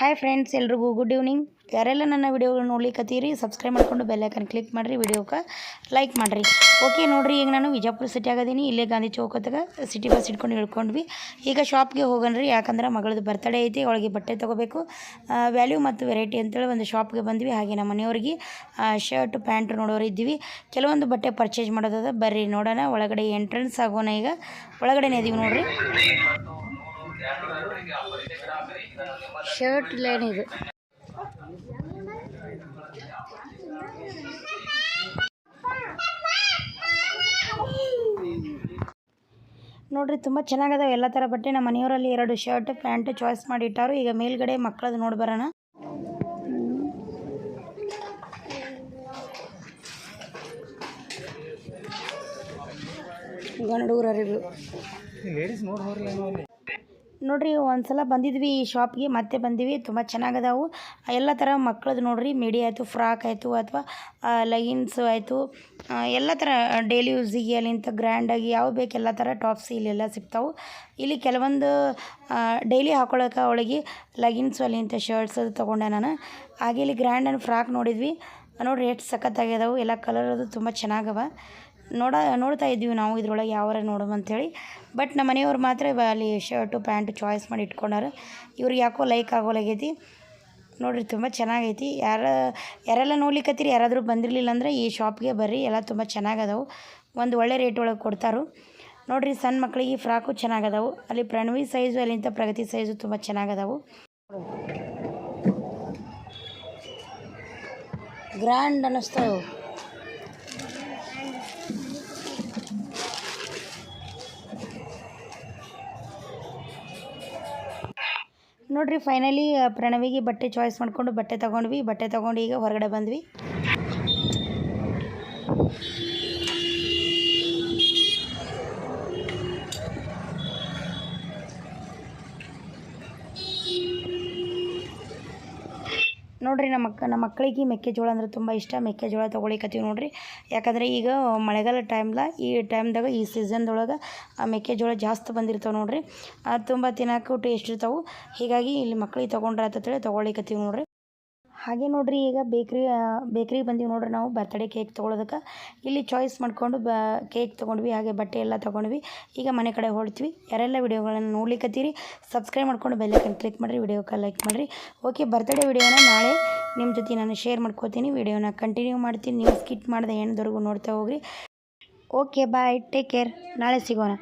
Hi friends, ಎಲ್ರಿಗೂ good evening. ಯಾರೆಲ್ಲ ನನ್ನ ವಿಡಿಯೋಗಳು ನೋಡ್ಲಿಕ್ಕತ್ತೀರಿ ಸಬ್ಸ್ಕ್ರೈಬ್ ಮಾಡಿಕೊಂಡು ಬೆಲ್ ಐಕನ್ ಕ್ಲಿಕ್ ಮಾಡಿರಿ, ವಿಡಿಯೋಕ್ಕೆ ಲೈಕ್ ಮಾಡಿರಿ. ಓಕೆ ನೋಡಿರಿ, ಈಗ ನಾನು ವಿಜಯಪುರ ಸಿಟಿ ಆಗದೀನಿ. ಇಲ್ಲೇ ಗಾಂಧಿ ಚೌಕತ್ತಾಗ ಸಿಟಿ ಬಸ್ ಇಟ್ಕೊಂಡು ಇಳ್ಕೊಂಡ್ವಿ. ಈಗ ಶಾಪ್ಗೆ ಹೋಗೋಣ್ರಿ, ಯಾಕಂದ್ರೆ ಮಗಳದ್ದು ಬರ್ತಡೇ ಐತಿ, ಅವಳಿಗೆ ಬಟ್ಟೆ ತೊಗೋಬೇಕು. ವ್ಯಾಲ್ಯೂ ಮತ್ತು ವೆರೈಟಿ ಅಂತೇಳಿ ಒಂದು ಶಾಪ್ಗೆ ಬಂದ್ವಿ. ಹಾಗೆ ನಮ್ಮ ಮನೆಯವ್ರಿಗೆ ಶರ್ಟ್ ಪ್ಯಾಂಟ್ ನೋಡೋರು ಇದ್ದೀವಿ. ಕೆಲವೊಂದು ಬಟ್ಟೆ ಪರ್ಚೇಸ್ ಮಾಡೋದದ, ಬರ್ರಿ ನೋಡೋಣ. ಒಳಗಡೆ ಎಂಟ್ರೆನ್ಸ್ ಆಗೋಣ. ಈಗ ಒಳಗಡೆನೇ ಇದೀವಿ ನೋಡ್ರಿ. ಶರ್ಟ್ ಲೈನ್ ಇದು. ನೋಡ್ರಿ, ತುಂಬ ಚೆನ್ನಾಗದಾವೆ ಎಲ್ಲ ಥರ ಬಟ್ಟೆ. ನಮ್ಮ ಮನೆಯವರಲ್ಲಿ 2 ಶರ್ಟ್ ಪ್ಯಾಂಟ್ ಚಾಯ್ಸ್ ಮಾಡಿ ಇಟ್ಟಾರು. ಈಗ ಮೇಲ್ಗಡೆ ಮಕ್ಕಳದ್ದು ನೋಡಿ ಬರೋಣ. ಗಂಡು ಹುಡುಗರಿಗೂ ನೋಡ್ರಿ, ಒಂದ್ಸಲ ಬಂದಿದ್ವಿ ಈ ಶಾಪ್ಗೆ, ಮತ್ತೆ ಬಂದಿವಿ. ತುಂಬ ಚೆನ್ನಾಗದಾವು ಎಲ್ಲ ಥರ ಮಕ್ಕಳದ್ದು ನೋಡ್ರಿ. ಮಿಡಿ ಆಯಿತು, ಫ್ರಾಕ್ ಆಯಿತು, ಅಥವಾ ಲೈನ್ಸ್ ಆಯಿತು, ಎಲ್ಲ ಥರ ಡೈಲಿ ಯೂಸಿಗೆ ಅಲ್ಲಿಂತ ಗ್ರ್ಯಾಂಡಾಗಿ ಯಾವ ಬೇಕು ಎಲ್ಲ ಥರ ಟಾಪ್ಸ್ ಇಲ್ಲೆಲ್ಲ ಸಿಗ್ತಾವೆ. ಇಲ್ಲಿ ಕೆಲವೊಂದು ಡೈಲಿ ಹಾಕೊಳ್ಳೋಕೆ ಅವಳಿಗೆ ಲಗಿನ್ಸು ಅಲ್ಲಿಂತ ಶರ್ಟ್ಸ್ ಅದು ತೊಗೊಂಡೆ ನಾನು. ಹಾಗೆ ಇಲ್ಲಿ ಗ್ರ್ಯಾಂಡ್ ಆ್ಯಂಡ್ ಫ್ರಾಕ್ ನೋಡಿದ್ವಿ. ನೋಡಿರಿ ಎಷ್ಟು ಸಖತ್ತಾಗ್ಯದವು, ಎಲ್ಲ ಕಲರ್ ಅದು ತುಂಬ ಚೆನ್ನಾಗವ. ನೋಡ್ತಾ ಇದ್ವಿ ನಾವು ಇದ್ರೊಳಗೆ ಯಾವಾರ ನೋಡೋದು ಅಂಥೇಳಿ. ಬಟ್ ನಮ್ಮ ಮನೆಯವ್ರು ಮಾತ್ರ ಅಲ್ಲಿ ಶರ್ಟು ಪ್ಯಾಂಟ್ ಚಾಯ್ಸ್ ಮಾಡಿ ಇಟ್ಕೊಂಡಾರ. ಇವ್ರಿಗೆ ಯಾಕೋ ಲೈಕ್ ಆಗೋಲಾಗೈತಿ. ನೋಡಿರಿ, ತುಂಬ ಚೆನ್ನಾಗೈತಿ. ಯಾರೆಲ್ಲ ನೋಡ್ಲಿಕ್ಕತ್ತೀರಿ, ಯಾರಾದರೂ ಬಂದಿರಲಿಲ್ಲ ಅಂದರೆ ಈ ಶಾಪ್ಗೆ ಬರ್ರಿ, ಎಲ್ಲ ತುಂಬ ಚೆನ್ನಾಗದವು. ಒಂದು ಒಳ್ಳೆ ರೇಟ್ ಒಳಗೆ ಕೊಡ್ತಾರು. ನೋಡಿರಿ, ಸಣ್ಣ ಮಕ್ಕಳಿಗೆ ಫ್ರಾಕು ಚೆನ್ನಾಗದವು. ಅಲ್ಲಿ ಪ್ರಣವಿ ಸೈಜು, ಅಲ್ಲಿಂದ ಪ್ರಗತಿ ಸೈಜು ತುಂಬ ಚೆನ್ನಾಗದವು. ಗ್ರ್ಯಾಂಡ್ ಅನ್ನಿಸ್ತಾವೆ. ನೋಡ್ರಿ, ಫೈನಲಿ ಪ್ರಣವಿಗೆ ಬಟ್ಟೆ ಚಾಯ್ಸ್ ಮಾಡಿಕೊಂಡು ಬಟ್ಟೆ ತೊಗೊಂಡು ಈಗ ಹೊರಗಡೆ ಬಂದ್ವಿ. ನೋಡ್ರಿ, ನಮ್ಮ ಮಕ್ಕಳಿಗೆ ಮೆಕ್ಕೆಜೋಳ ಅಂದ್ರೆ ತುಂಬ ಇಷ್ಟ. ಮೆಕ್ಕೆಜೋಳ ತೊಗೊಳಿಕತ್ತೀವಿ ನೋಡ್ರಿ. ಯಾಕಂದರೆ ಈಗ ಮಳೆಗಾಲ ಈ ಟೈಮ್ದಾಗ ಈ ಸೀಸನ್ದೊಳಗೆ ಮೆಕ್ಕೆಜೋಳ ಜಾಸ್ತಿ ಬಂದಿರ್ತಾವೆ ನೋಡ್ರಿ. ತುಂಬ ತಿನ್ನೋಕ್ಕೂ ಟೇಸ್ಟ್ ಇರ್ತಾವೆ. ಹೀಗಾಗಿ ಇಲ್ಲಿ ಮಕ್ಕಳಿಗೆ ತೊಗೊಂಡ್ರೆ ಅಂತೇಳಿ ತೊಗೊಳಿಕತ್ತೀವಿ ನೋಡ್ರಿ. ಹಾಗೆ ನೋಡ್ರಿ, ಈಗ ಬೇಕ್ರಿಗೆ ಬಂದೀವಿ ನೋಡ್ರಿ. ನಾವು ಬರ್ತಡೇ ಕೇಕ್ ತೊಗೊಳೋದಕ್ಕೆ ಇಲ್ಲಿ ಚಾಯ್ಸ್ ಮಾಡಿಕೊಂಡು ಕೇಕ್ ತೊಗೊಂಡ್ವಿ. ಹಾಗೆ ಬಟ್ಟೆ ಎಲ್ಲ ತೊಗೊಂಡ್ವಿ. ಈಗ ಮನೆ ಕಡೆ ಹೊರಡ್ತೀವಿ. ಯಾರೆಲ್ಲ ವಿಡಿಯೋಗಳನ್ನು ನೋಡ್ಲಿಕ್ಕತ್ತೀರಿ ಸಬ್ಸ್ಕ್ರೈಬ್ ಮಾಡ್ಕೊಂಡು ಬೆಲ್ ಐಕನ್ ಕ್ಲಿಕ್ ಮಾಡಿರಿ, ವಿಡಿಯೋಕ್ಕೆ ಲೈಕ್ ಮಾಡಿರಿ. ಓಕೆ, ಬರ್ತಡೇ ವಿಡಿಯೋನ ನಾಳೆ ನಿಮ್ಮ ಜೊತೆ ನಾನು ಶೇರ್ ಮಾಡ್ಕೋತೀನಿ. ವಿಡಿಯೋನ ಕಂಟಿನ್ಯೂ ಮಾಡ್ತೀನಿ. ನೀವು ಸ್ಕಿಪ್ ಮಾಡಿದೆ ಎಂಡ್ವರೆಗೂ ನೋಡ್ತಾ ಹೋಗ್ರಿ. ಓಕೆ, ಬಾಯ್, ಟೇಕ್ ಕೇರ್. ನಾಳೆ ಸಿಗೋಣ.